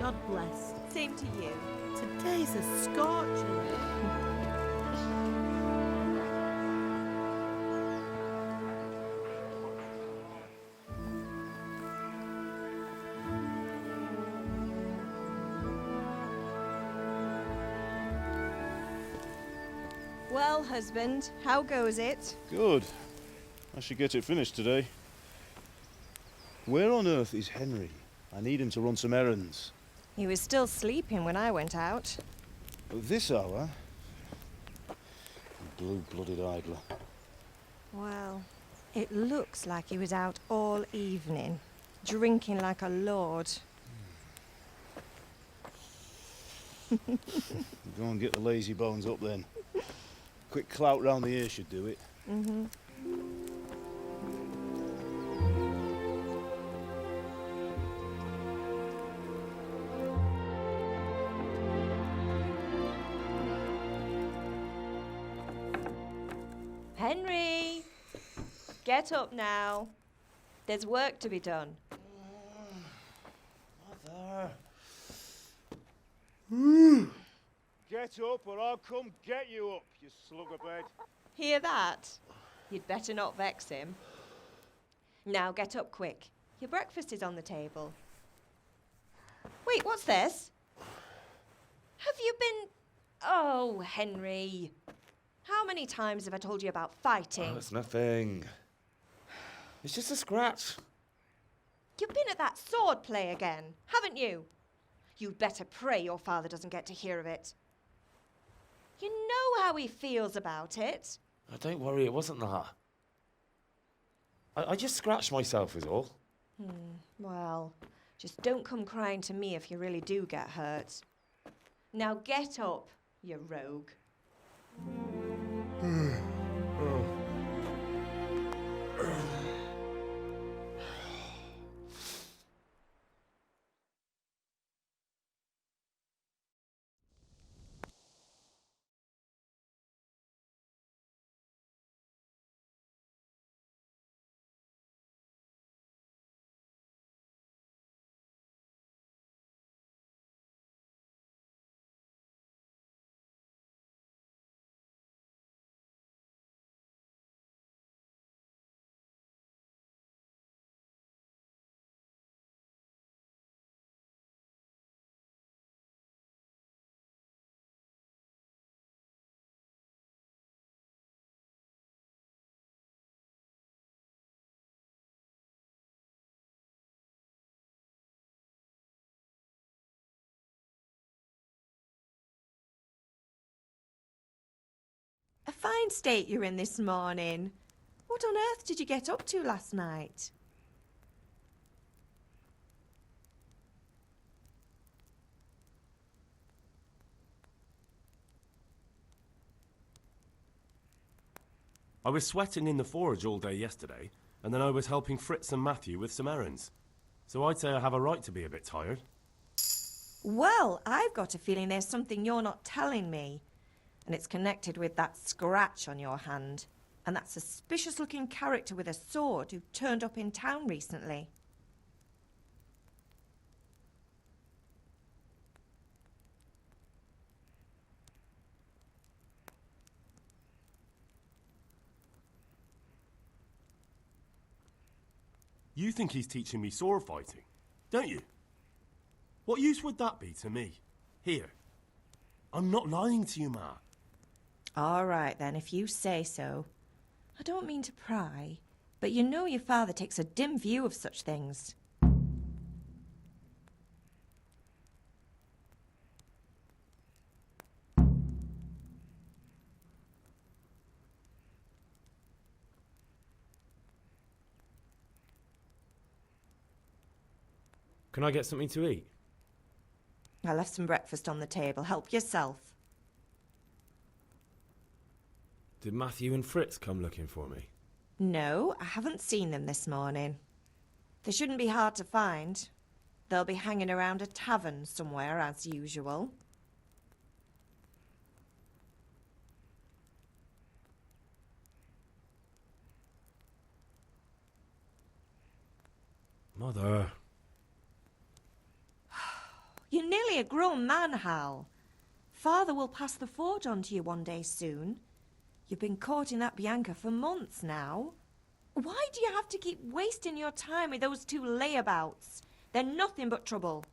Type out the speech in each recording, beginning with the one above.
God bless. Same to you. Today's a scorcher. Well, husband, how goes it? Good. I should get it finished today. Where on earth is Henry? I need him to run some errands. He was still sleeping when I went out. At this hour? Blue-blooded idler. Well, it looks like he was out all evening, drinking like a lord. Go and get the lazy bones up then. Quick clout round the ear should do it. Mm-hmm. Henry! Get up now. There's work to be done. Mother. Get up or I'll come get you up, you slugabed. Hear that? You'd better not vex him. Now get up quick. Your breakfast is on the table. Wait, what's this? Have you been... Oh, Henry. How many times have I told you about fighting? Oh, it's nothing. It's just a scratch. You've been at that sword play again, haven't you? You'd better pray your father doesn't get to hear of it. You know how he feels about it. Oh, don't worry, it wasn't that. I just scratched myself is all. Well, just don't come crying to me if you really do get hurt. Now get up, you rogue. A fine state you're in this morning. What on earth did you get up to last night? I was sweating in the forge all day yesterday, and then I was helping Fritz and Matthew with some errands. So I'd say I have a right to be a bit tired. Well, I've got a feeling there's something you're not telling me. And it's connected with that scratch on your hand. And that suspicious-looking character with a sword who turned up in town recently. You think he's teaching me sword fighting, don't you? What use would that be to me? Here. I'm not lying to you, Ma. All right, then, if you say so. I don't mean to pry, but you know your father takes a dim view of such things. Can I get something to eat? I left some breakfast on the table. Help yourself. Did Matthew and Fritz come looking for me? No, I haven't seen them this morning. They shouldn't be hard to find. They'll be hanging around a tavern somewhere, as usual. Mother. You only a grown man, Hal. Father will pass the forge on to you one day soon. You've been courting that Bianca for months now. Why do you have to keep wasting your time with those two layabouts? They're nothing but trouble.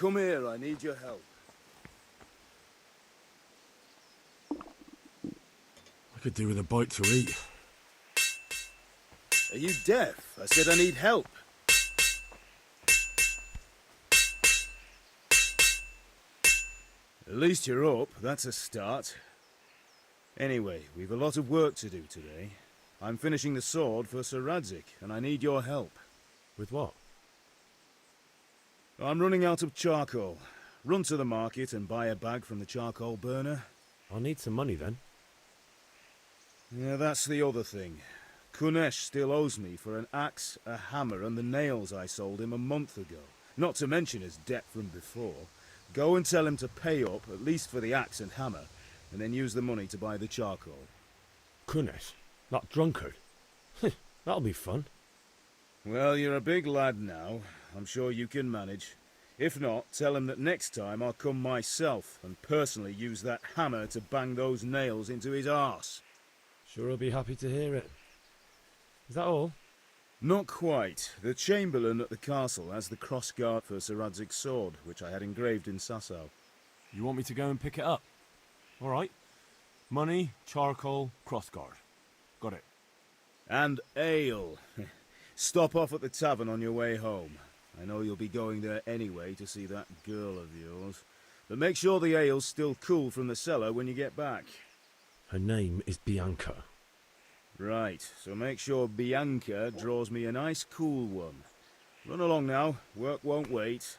Come here, I need your help. I could do with a bite to eat. Are you deaf? I said I need help. At least you're up, that's a start. Anyway, we've a lot of work to do today. I'm finishing the sword for Sir Radzig, and I need your help. With what? I'm running out of charcoal. Run to the market and buy a bag from the charcoal burner. I'll need some money then. Yeah, that's the other thing. Kunesh still owes me for an axe, a hammer, and the nails I sold him a month ago. Not to mention his debt from before. Go and tell him to pay up, at least for the axe and hammer, and then use the money to buy the charcoal. Kunesh? That drunkard? That'll be fun. Well, you're a big lad now. I'm sure you can manage. If not, tell him that next time I'll come myself and personally use that hammer to bang those nails into his arse. Sure I'll be happy to hear it. Is that all? Not quite. The Chamberlain at the castle has the crossguard for Sir Radzig's sword, which I had engraved in Sasau. You want me to go and pick it up? All right. Money, charcoal, crossguard. Got it. And ale. Stop off at the tavern on your way home. I know you'll be going there anyway to see that girl of yours. But make sure the ale's still cool from the cellar when you get back. Her name is Bianca. Right, so make sure Bianca draws me a nice cool one. Run along now, work won't wait.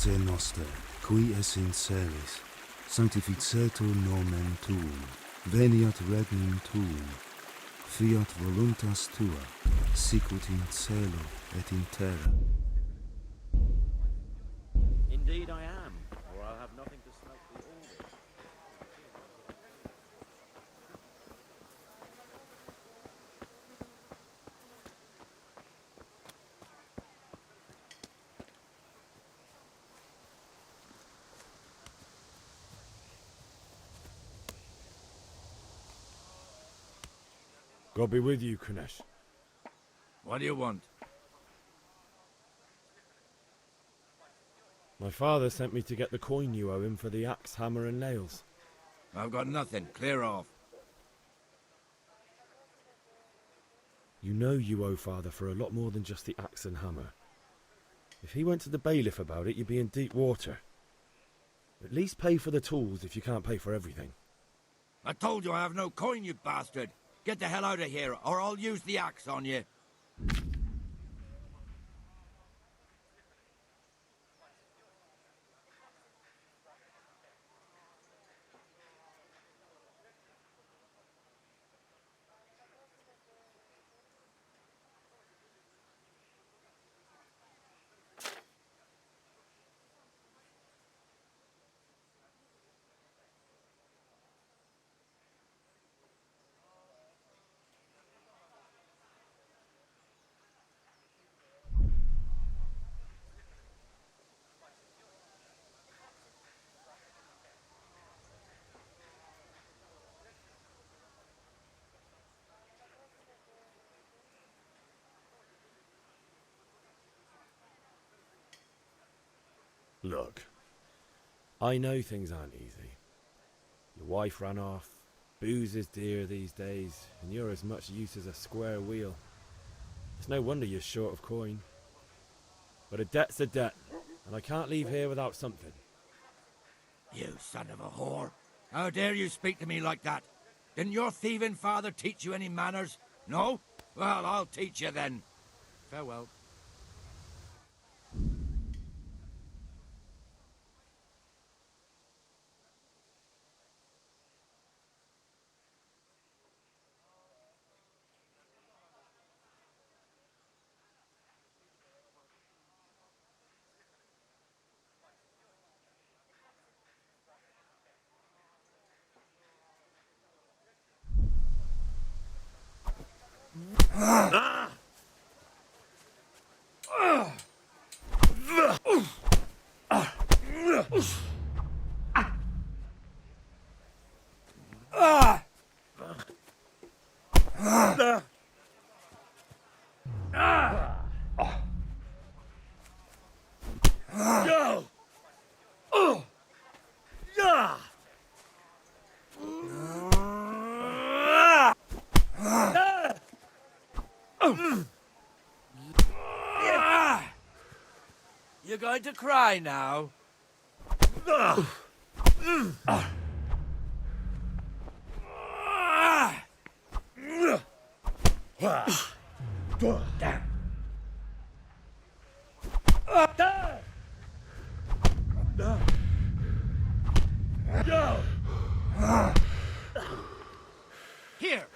se noster, qui es in celis, sanctificetur nomen tuum, veniat regnum tuum, fiat voluntas tua, sicut in cielo et in terra. Indeed I am, or I'll have nothing to smoke the order. God be with you, Kunesh. What do you want? My father sent me to get the coin you owe him for the axe, hammer and nails. I've got nothing. Clear off. You know you owe father for a lot more than just the axe and hammer. If he went to the bailiff about it, you'd be in deep water. At least pay for the tools if you can't pay for everything. I told you I have no coin, you bastard. Get the hell out of here, or I'll use the axe on you. Look, I know things aren't easy. Your wife ran off, booze is dear these days, and you're as much use as a square wheel. It's no wonder you're short of coin. But a debt's a debt, and I can't leave here without something. You son of a whore. How dare you speak to me like that? Didn't your thieving father teach you any manners? No? Well, I'll teach you then. Farewell. You're going to cry now? Here!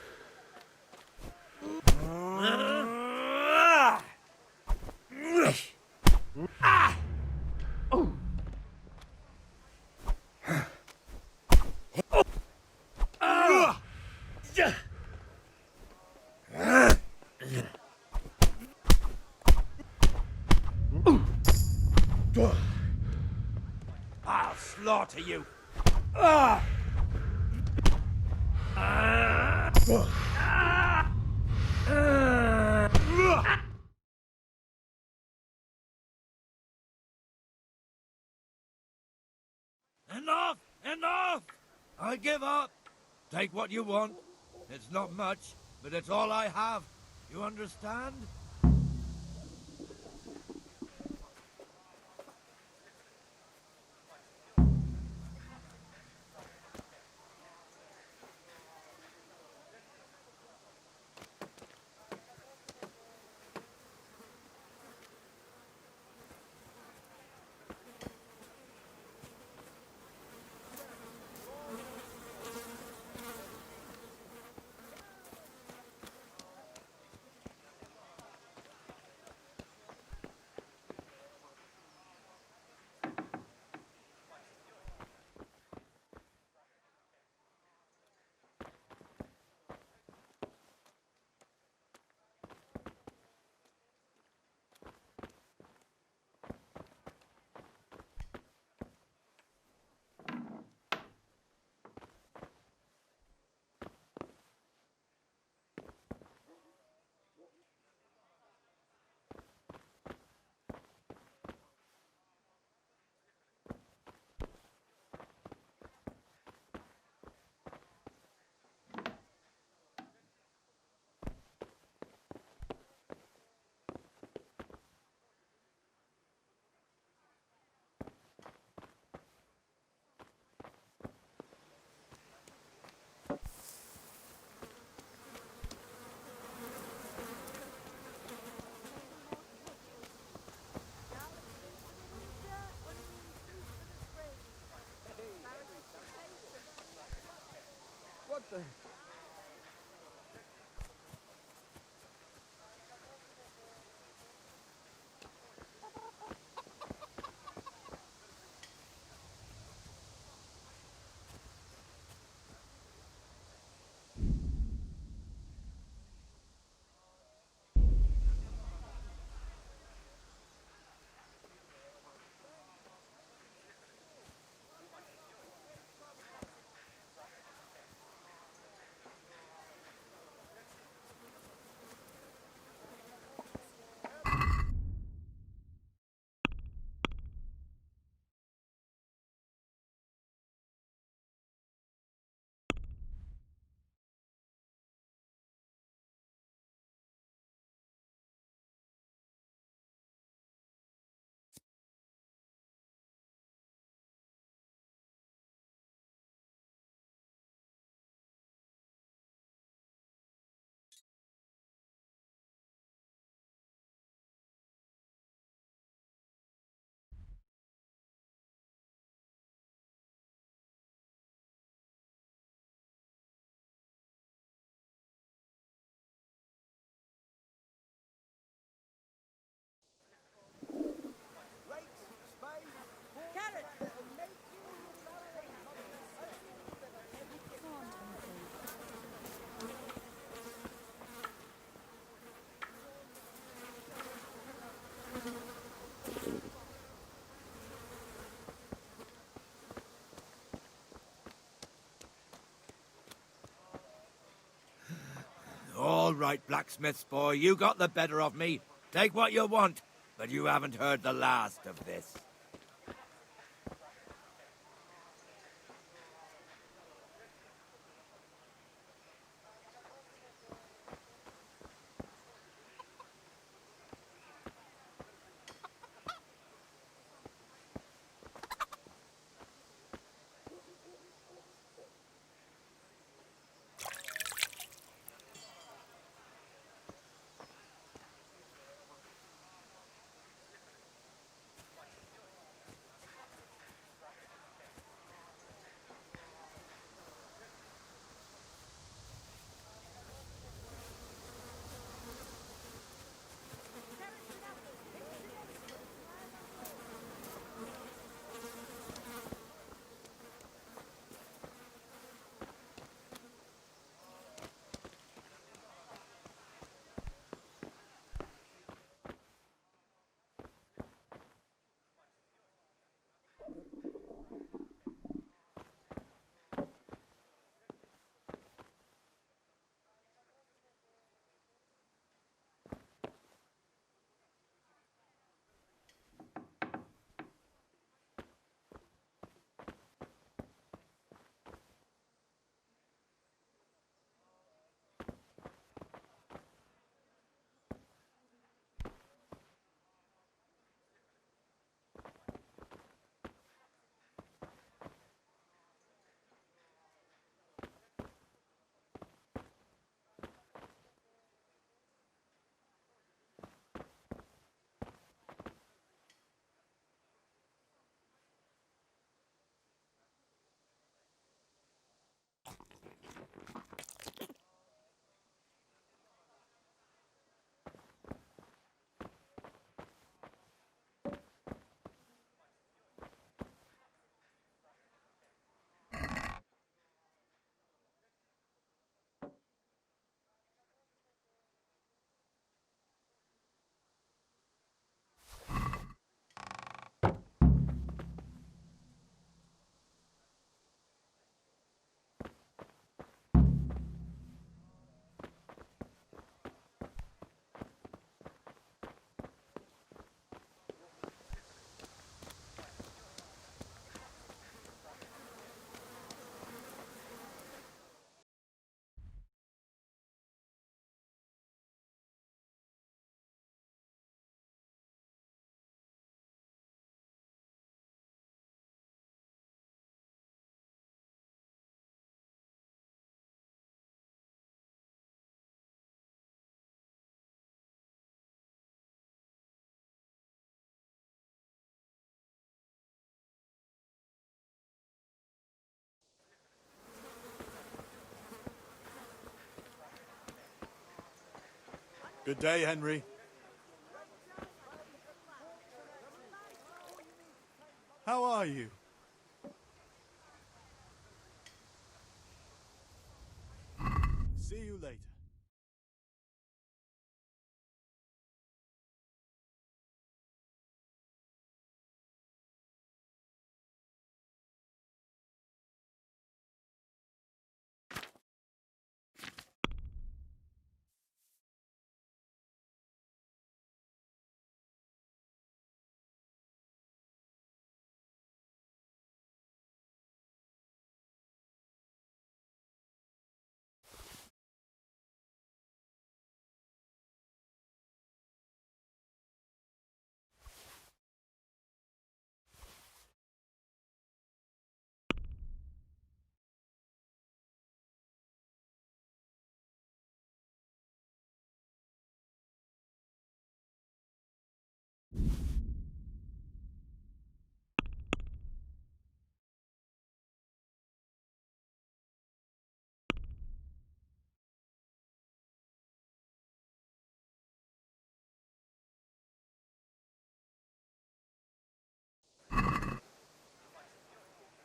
I'll slaughter you! Enough! Enough! I give up. Take what you want. It's not much, but it's all I have. You understand? All right, blacksmith's boy, you got the better of me. Take what you want, but you haven't heard the last of this. Good day, Henry. How are you? See you later.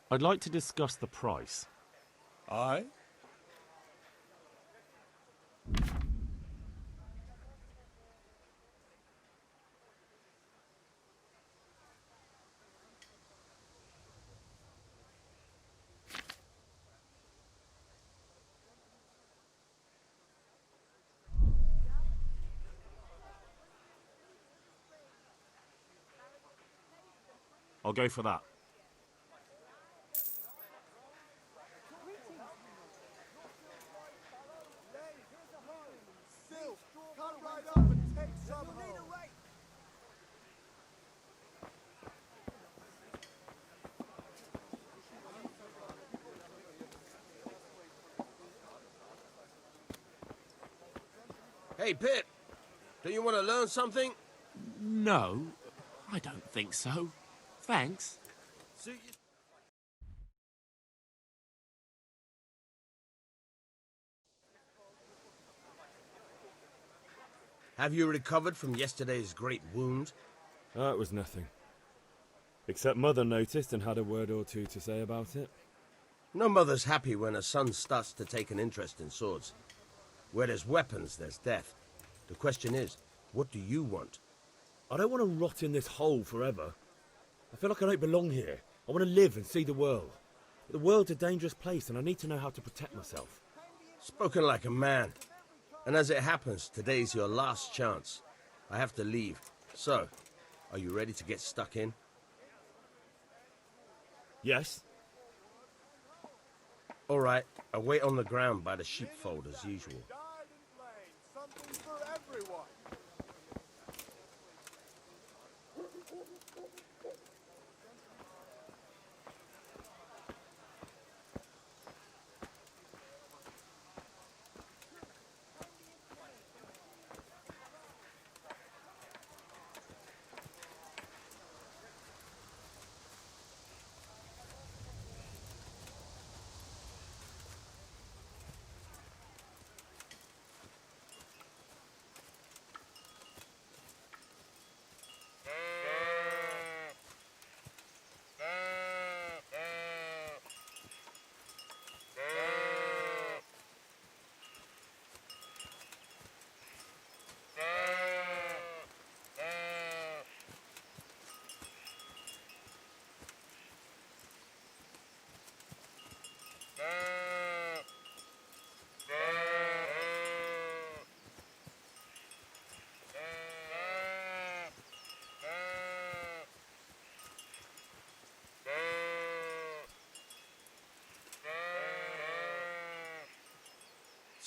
I'd like to discuss the price. Aye? I'll go for that. Hey, Pip. Do you want to learn something? No, I don't think so. Thanks. Have you recovered from yesterday's great wound? It was nothing. Except Mother noticed and had a word or two to say about it. No mother's happy when a son starts to take an interest in swords. Where there's weapons, there's death. The question is, what do you want? I don't want to rot in this hole forever. I feel like I don't belong here. I want to live and see the world. But the world's a dangerous place and I need to know how to protect myself. Spoken like a man. And as it happens, today's your last chance. I have to leave. So, are you ready to get stuck in? Yes. All right, I'll wait on the ground by the sheepfold as usual. Something for everyone.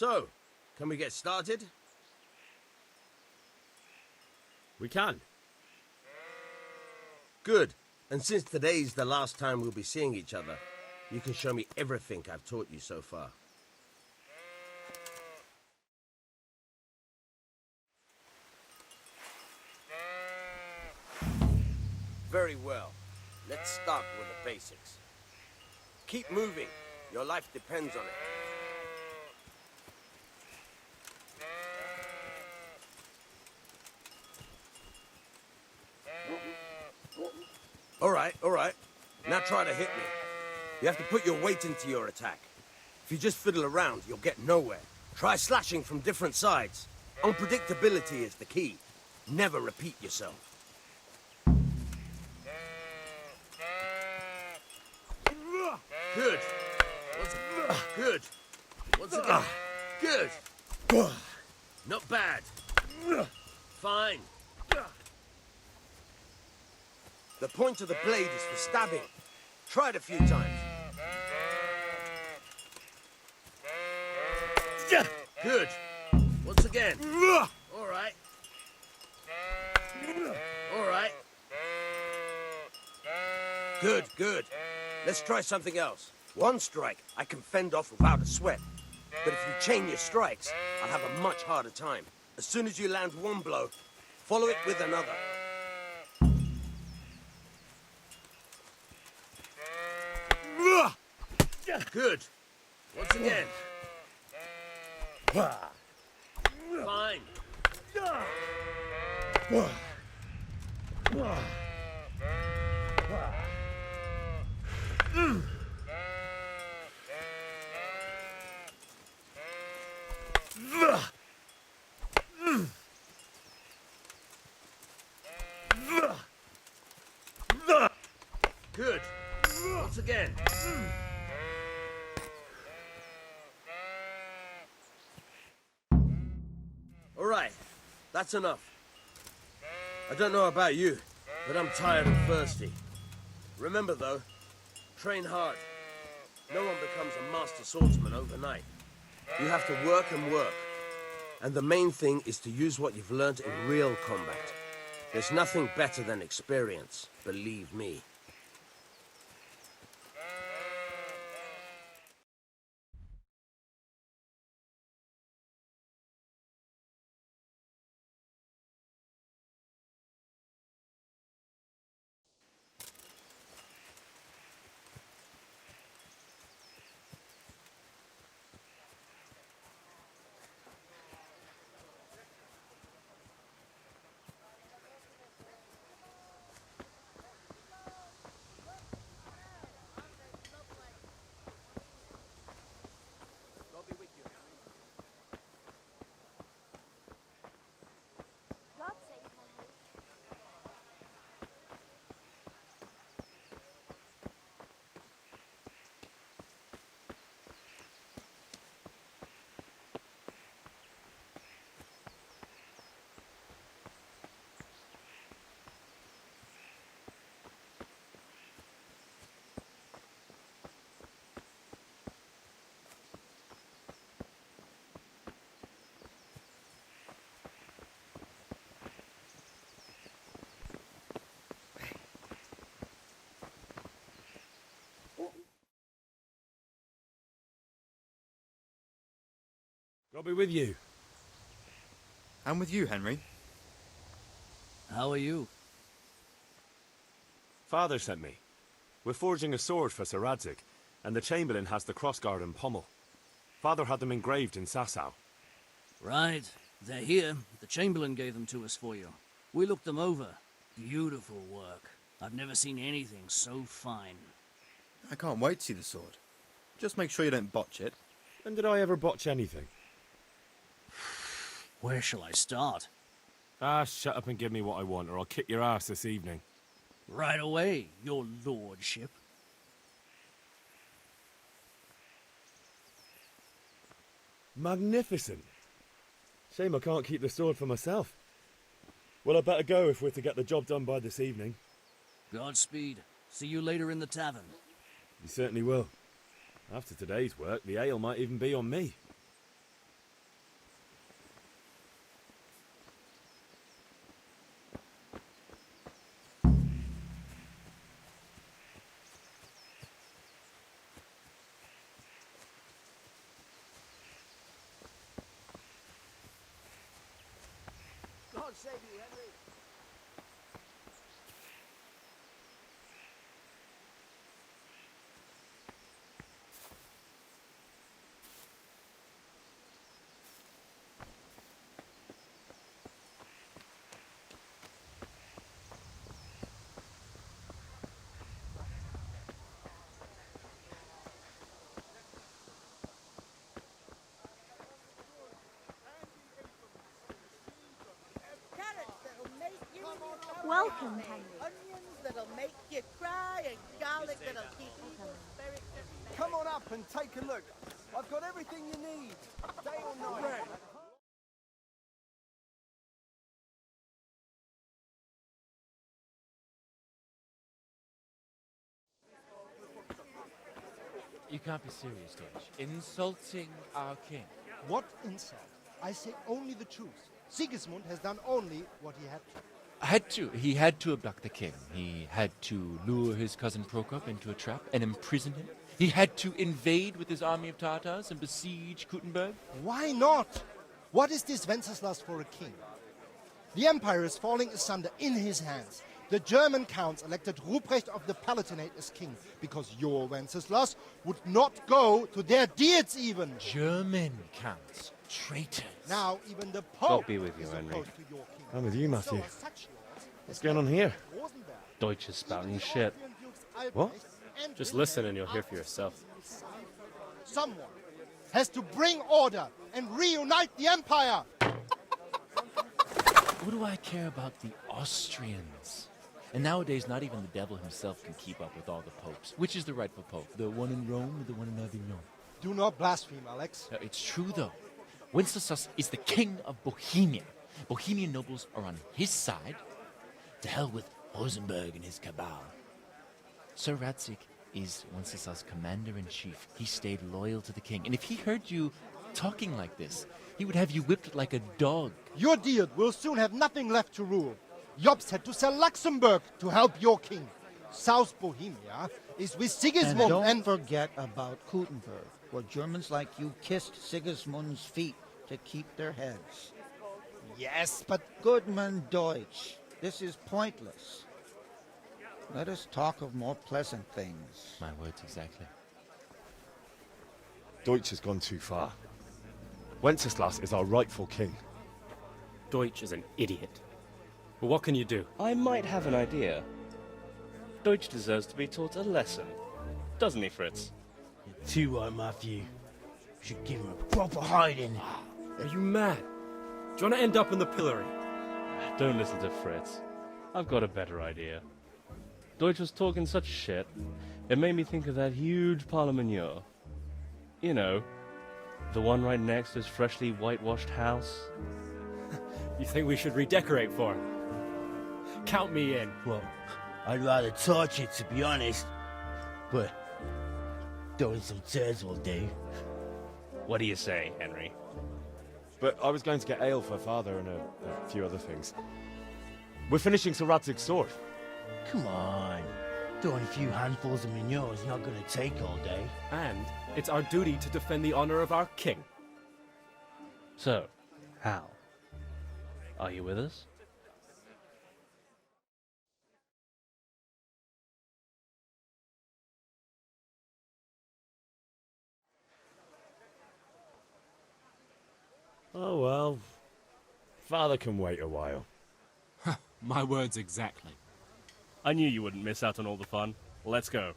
So, can we get started? We can. Good. And since today's the last time we'll be seeing each other, you can show me everything I've taught you so far. Very well. Let's start with the basics. Keep moving. Your life depends on it. All right, all right. Now try to hit me. You have to put your weight into your attack. If you just fiddle around, you'll get nowhere. Try slashing from different sides. Unpredictability is the key. Never repeat yourself. Good. Good. Once again. Good. Not bad. Fine. The point of the blade is for stabbing. Try it a few times. Good. Once again. All right. All right. Good, good. Let's try something else. One strike I can fend off without a sweat. But if you chain your strikes, I'll have a much harder time. As soon as you land one blow, follow it with another. Good. Once again. Fine. Good. Once again. All right, that's enough. I don't know about you, but I'm tired and thirsty. Remember though, train hard. No one becomes a master swordsman overnight. You have to work and work. And the main thing is to use what you've learned in real combat. There's nothing better than experience, believe me. I'll be with you. I'm with you, Henry. How are you? Father sent me. We're forging a sword for Sir Radzig, and the Chamberlain has the crossguard and pommel. Father had them engraved in Sasau. Right. They're here. The Chamberlain gave them to us for you. We looked them over. Beautiful work. I've never seen anything so fine. I can't wait to see the sword. Just make sure you don't botch it. When did I ever botch anything? Where shall I start? Ah, shut up and give me what I want, or I'll kick your ass this evening. Right away, your lordship. Magnificent. Shame I can't keep the sword for myself. Well, I better go if we're to get the job done by this evening. Godspeed. See you later in the tavern. You certainly will. After today's work, the ale might even be on me. God save you, Henry. Welcome, Henry. Onions that'll make you cry and garlic that'll keep you spirit. Come on up and take a look. I've got everything you need, day or night. You can't be serious, Deutsch. Insulting our king. What insult? I say only the truth. Sigismund has done only what he had to. He had to abduct the king. He had to lure his cousin Prokop into a trap and imprison him. He had to invade with his army of Tatars and besiege Kuttenberg. Why not? What is this Wenceslaus for a king? The empire is falling asunder in his hands. The German counts elected Ruprecht of the Palatinate as king because your Wenceslaus would not go to their deeds even. German counts. Traitors. Now even the Pope God be with you, is Henry. opposed to your king. I'm with you, Matthew. So are such lords What's as going on here? Rosenberg, Deutsch is spouting shit. What? and Just Wilhelm listen and you'll hear for are yourself. Someone has to bring order and reunite the empire. What do I care about the Austrians? And nowadays, not even the devil himself can keep up with all the popes. Which is the rightful pope? The one in Rome or the one in Avignon? Do not blaspheme, Alex. It's true, though. Wenceslaus is the king of Bohemia. Bohemian nobles are on his side. To hell with Rosenberg and his cabal. Sir Radzig is Wenceslaus' commander-in-chief. He stayed loyal to the king. And if he heard you talking like this, he would have you whipped like a dog. Your deed will soon have nothing left to rule. Jobst had to sell Luxembourg to help your king. South Bohemia is with Sigismund and don't forget about Kuttenberg, where Germans like you kissed Sigismund's feet to keep their heads. Yes, but... Goodman Deutsch, this is pointless. Let us talk of more pleasant things. My words exactly. Deutsch has gone too far. Wenceslaus is our rightful king. Deutsch is an idiot. But what can you do? I might have an idea. Deutsch deserves to be taught a lesson. Doesn't he, Fritz? You're too right, Matthew. You should give him a proper hiding. Are you mad? Do you want to end up in the pillory? Don't listen to Fritz. I've got a better idea. Deutsch was talking such shit, it made me think of that huge parliament. You know, the one right next to his freshly whitewashed house. You think we should redecorate for him? Count me in. Well, I'd rather torch it, to be honest. But throwing some tears will do. What do you say, Henry? But I was going to get ale for father and a few other things. We're finishing Sir Radzig's sword. Come on. Throwing a few handfuls of manure is not going to take all day. And it's our duty to defend the honor of our king. So, Hal, are you with us? Oh well. Father can wait a while. My words exactly. I knew you wouldn't miss out on all the fun. Let's go.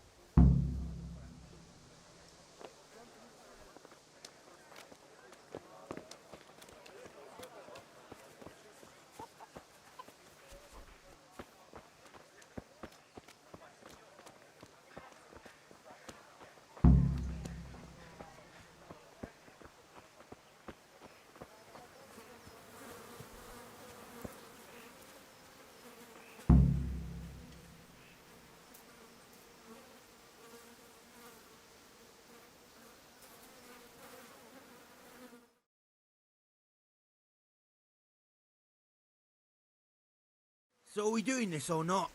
So are we doing this or not?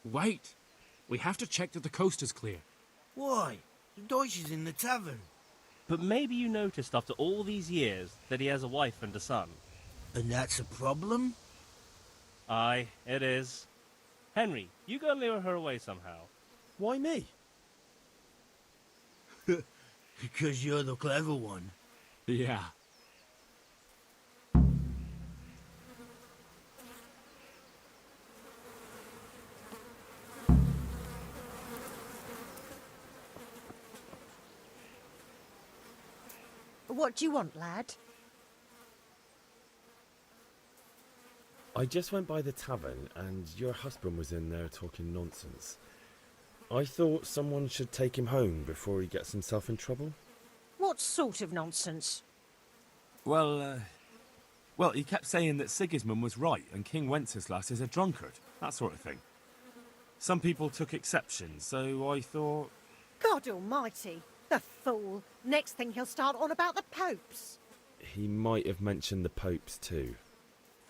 Wait. We have to check that the coast is clear. Why? The Deutsch is in the tavern. But maybe you noticed after all these years that he has a wife and a son. And that's a problem? Aye, it is. Henry, you go lure her away somehow. Why me? Because you're the clever one. Yeah. What do you want, lad? I just went by the tavern and your husband was in there talking nonsense. I thought someone should take him home before he gets himself in trouble. What sort of nonsense? Well, he kept saying that Sigismund was right and King Wenceslaus is a drunkard, that sort of thing. Some people took exception, so I thought... God almighty, the fool. Next thing he'll start on about the popes. He might have mentioned the popes too.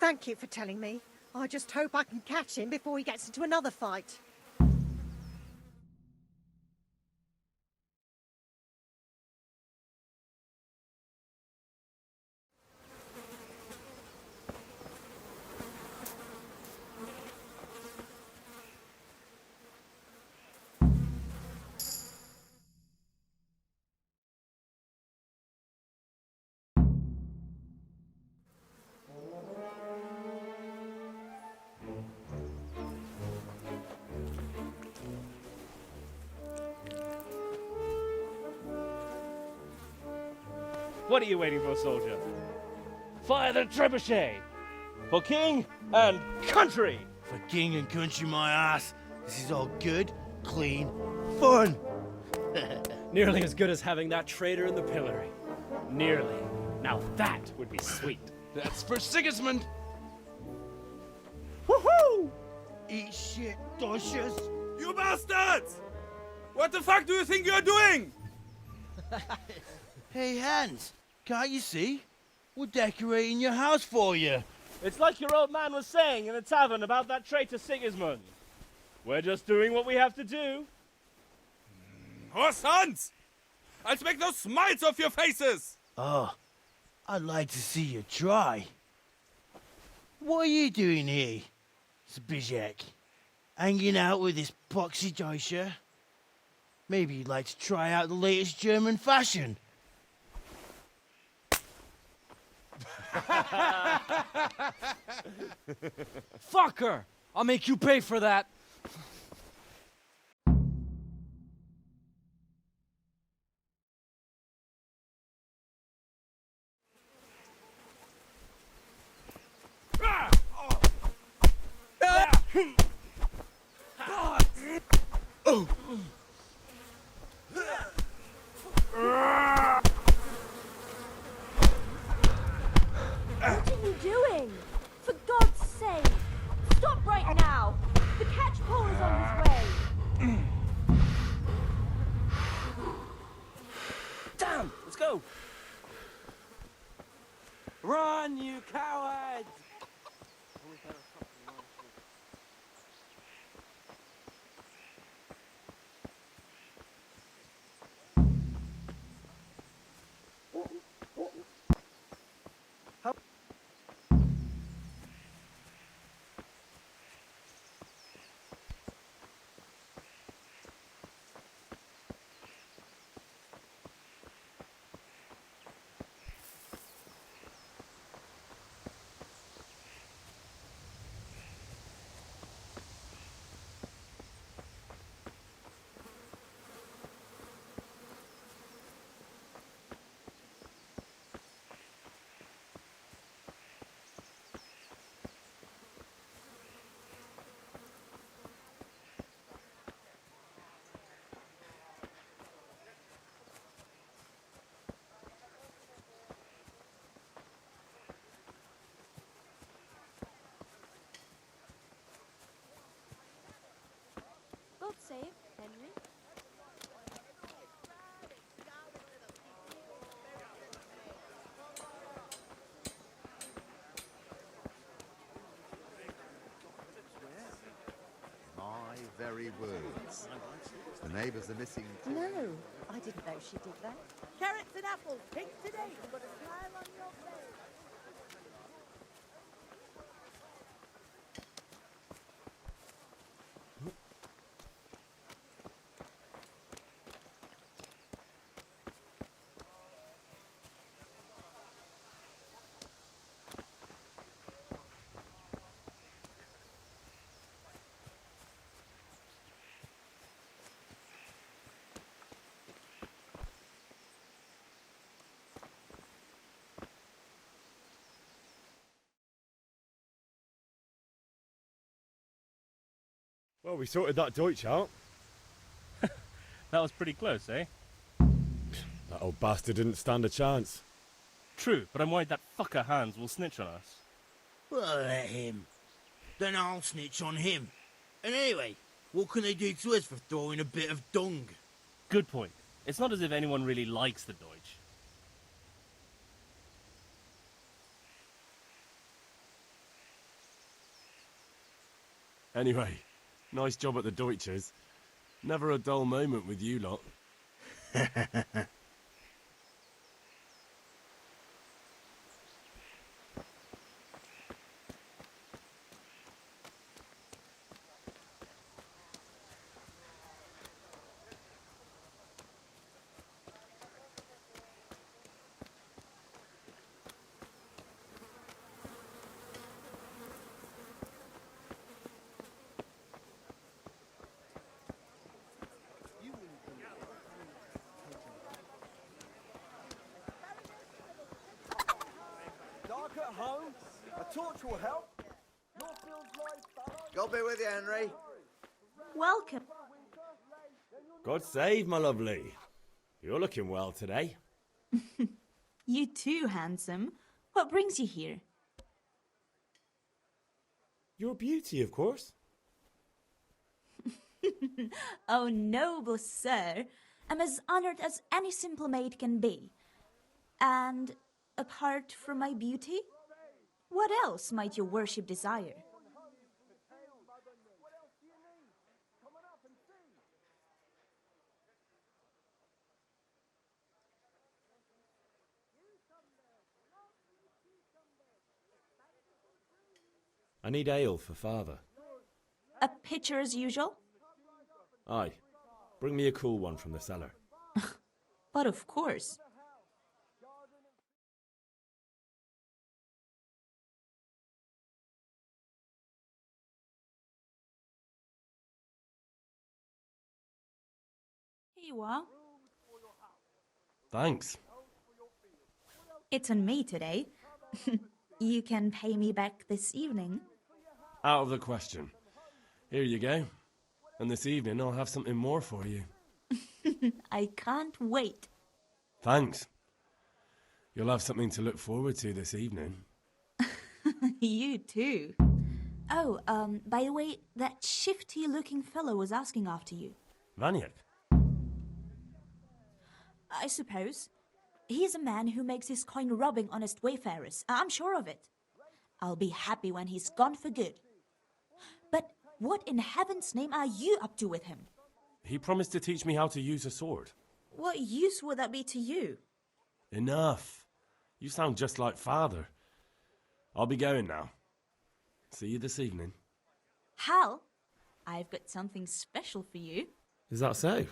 Thank you for telling me. I just hope I can catch him before he gets into another fight. What are you waiting for, soldier? Fire the trebuchet! For king and country! For king and country, my ass. This is all good, clean, fun. Nearly as good as having that traitor in the pillory. Nearly. Now that would be sweet. That's for Sigismund! Woohoo! Eat shit, doshes. You bastards! What the fuck do you think you're doing? Hey, Hans, can't you see? We're decorating your house for you. It's like your old man was saying in the tavern about that traitor Sigismund. We're just doing what we have to do. Horse sons! I'll make those smiles off your faces! Oh, I'd like to see you try. What are you doing here, Zbyszek? Hanging out with this poxy Deutscher? Maybe you'd like to try out the latest German fashion. Fucker! I'll make you pay for that. Oh. What are you doing? For God's sake! Stop right now! The catch pole is on his way! Damn! Let's go! Run, you cowards! God save Henry. My very words. The neighbours are missing. No, I didn't know she did that. Carrots and apples, pink today. You've got a smile on your face. Well, we sorted that Deutsch out. That was pretty close, eh? That old bastard didn't stand a chance. True, but I'm worried that fucker Hans will snitch on us. Well, let him. Then I'll snitch on him. And anyway, what can they do to us for throwing a bit of dung? Good point. It's not as if anyone really likes the Deutsch. Anyway, nice job at the Deutsches. Never a dull moment with you lot. Dark at home? A torch will help. God be with you, Henry. Welcome. God save, my lovely. You're looking well today. You too, handsome. What brings you here? Your beauty, of course. Oh, noble sir. I'm as honored as any simple maid can be. And apart from my beauty, what else might your worship desire? I need ale for father. A pitcher as usual? Aye. Bring me a cool one from the cellar. But of course. Here you are. Thanks. It's on me today. You can pay me back this evening. Out of the question. Here you go. And this evening I'll have something more for you. I can't wait. Thanks. You'll have something to look forward to this evening. You too. Oh, by the way, that shifty-looking fellow was asking after you. Vaniak? I suppose. He's a man who makes his coin robbing honest wayfarers. I'm sure of it. I'll be happy when he's gone for good. But what in heaven's name are you up to with him? He promised to teach me how to use a sword. What use would that be to you? Enough. You sound just like father. I'll be going now. See you this evening. Hal, I've got something special for you. Is that so?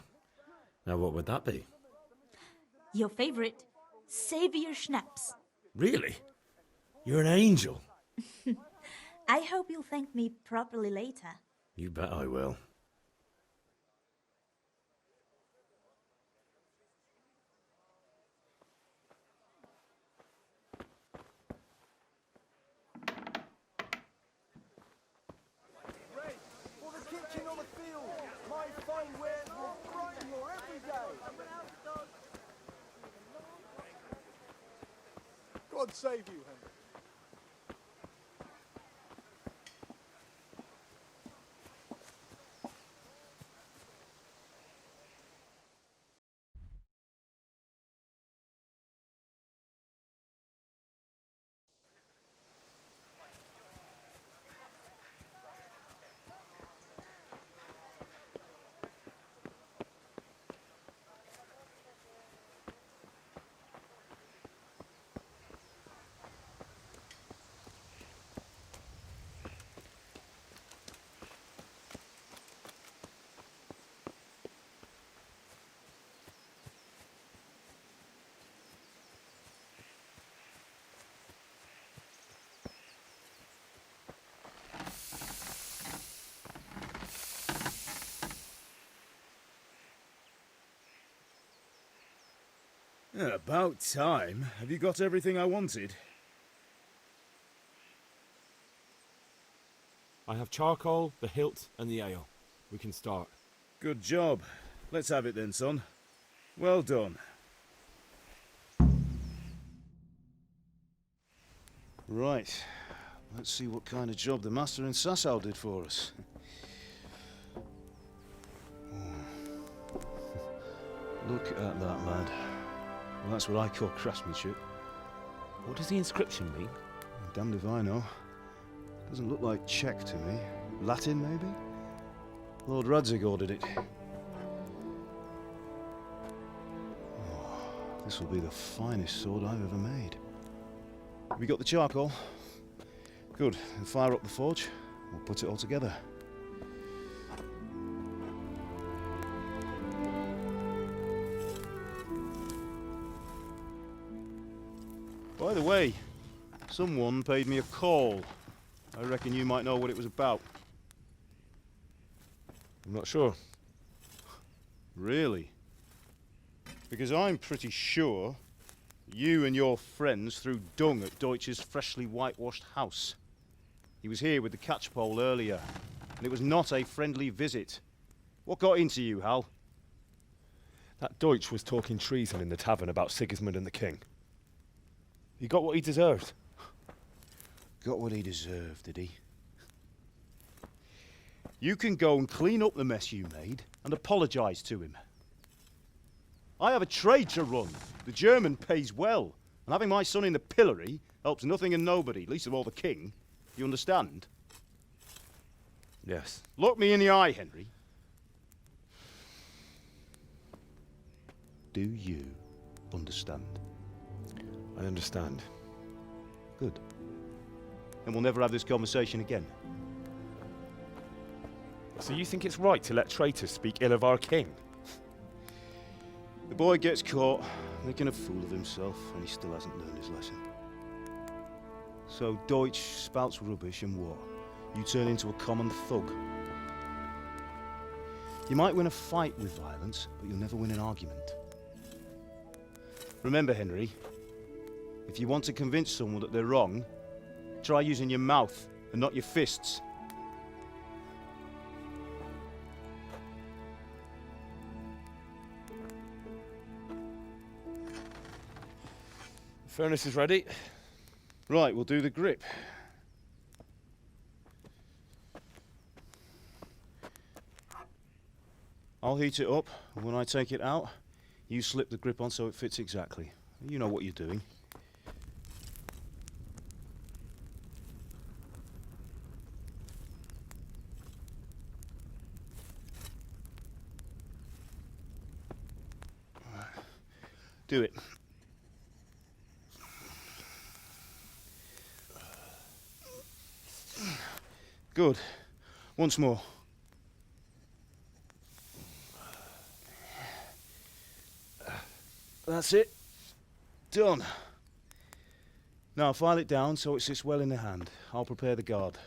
Now what would that be? Your favorite, Savior Schnapps. Really? You're an angel. I hope you'll thank me properly later. You bet I will. Red, for the kitchen on the field. My fine wares will brighten your every day. God save you, Henry. About time. Have you got everything I wanted? I have charcoal, the hilt, and the ale. We can start. Good job. Let's have it then, son. Well done. Right. Let's see what kind of job the master in Sasau did for us. Look at that, lad. Well, that's what I call craftsmanship. What does the inscription mean? Damned if I know. Doesn't look like Czech to me. Latin, maybe? Lord Radzig ordered it. Oh, this will be the finest sword I've ever made. Have you got the charcoal? Good. Then fire up the forge. We'll put it all together. By the way, someone paid me a call. I reckon you might know what it was about. I'm not sure. Really? Because I'm pretty sure you and your friends threw dung at Deutsch's freshly whitewashed house. He was here with the catchpole earlier, and it was not a friendly visit. What got into you, Hal? That Deutsch was talking treason in the tavern about Sigismund and the king. He got what he deserved. Got what he deserved, did he? You can go and clean up the mess you made and apologise to him. I have a trade to run. The German pays well, and having my son in the pillory helps nothing and nobody, least of all the king. You understand? Yes. Look me in the eye, Henry. Do you understand? I understand. Good. And we'll never have this conversation again. So you think it's right to let traitors speak ill of our king? The boy gets caught making a fool of himself, and he still hasn't learned his lesson. So Deutsch spouts rubbish and what? You turn into a common thug. You might win a fight with violence, but you'll never win an argument. Remember, Henry, if you want to convince someone that they're wrong, try using your mouth and not your fists. The furnace is ready. Right, we'll do the grip. I'll heat it up, and when I take it out, you slip the grip on so it fits exactly. You know what you're doing. Do it. Good. Once more. That's it. Done. Now file it down so it sits well in the hand. I'll prepare the guard.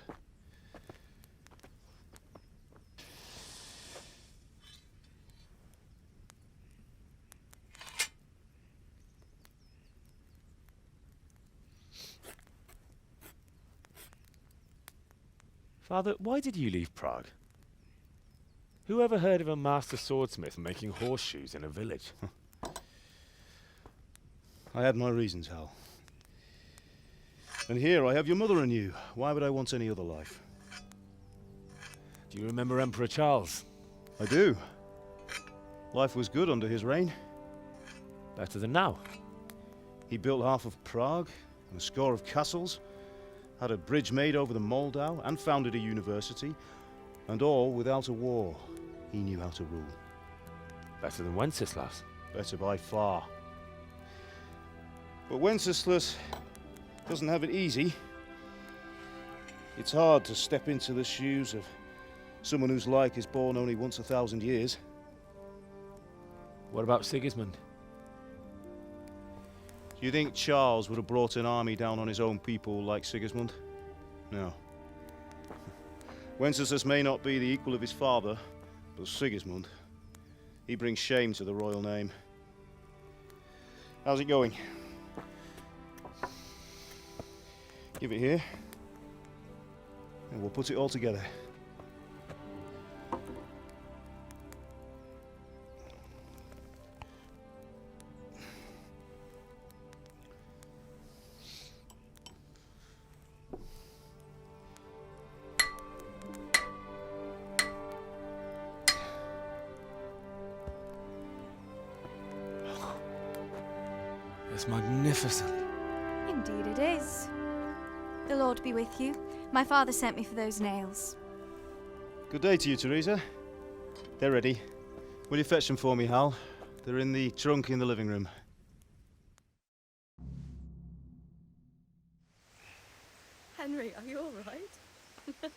Father, why did you leave Prague? Who ever heard of a master swordsmith making horseshoes in a village? I had my reasons, Hal. And here I have your mother and you. Why would I want any other life? Do you remember Emperor Charles? I do. Life was good under his reign. Better than now. He built half of Prague and a score of castles, had a bridge made over the Moldau, and founded a university, and all without a war. He knew how to rule. Better than Wenceslaus. Better by far. But Wenceslaus doesn't have it easy. It's hard to step into the shoes of someone whose like is born only once 1,000 years. What about Sigismund? Do you think Charles would have brought an army down on his own people like Sigismund? No. Wenceslaus may not be the equal of his father, but Sigismund, he brings shame to the royal name. How's it going? Give it here, and we'll put it all together. It's magnificent. Indeed it is. The Lord be with you. My father sent me for those nails. Good day to you, Teresa. They're ready. Will you fetch them for me, Hal? They're in the trunk in the living room. Henry, are you all right?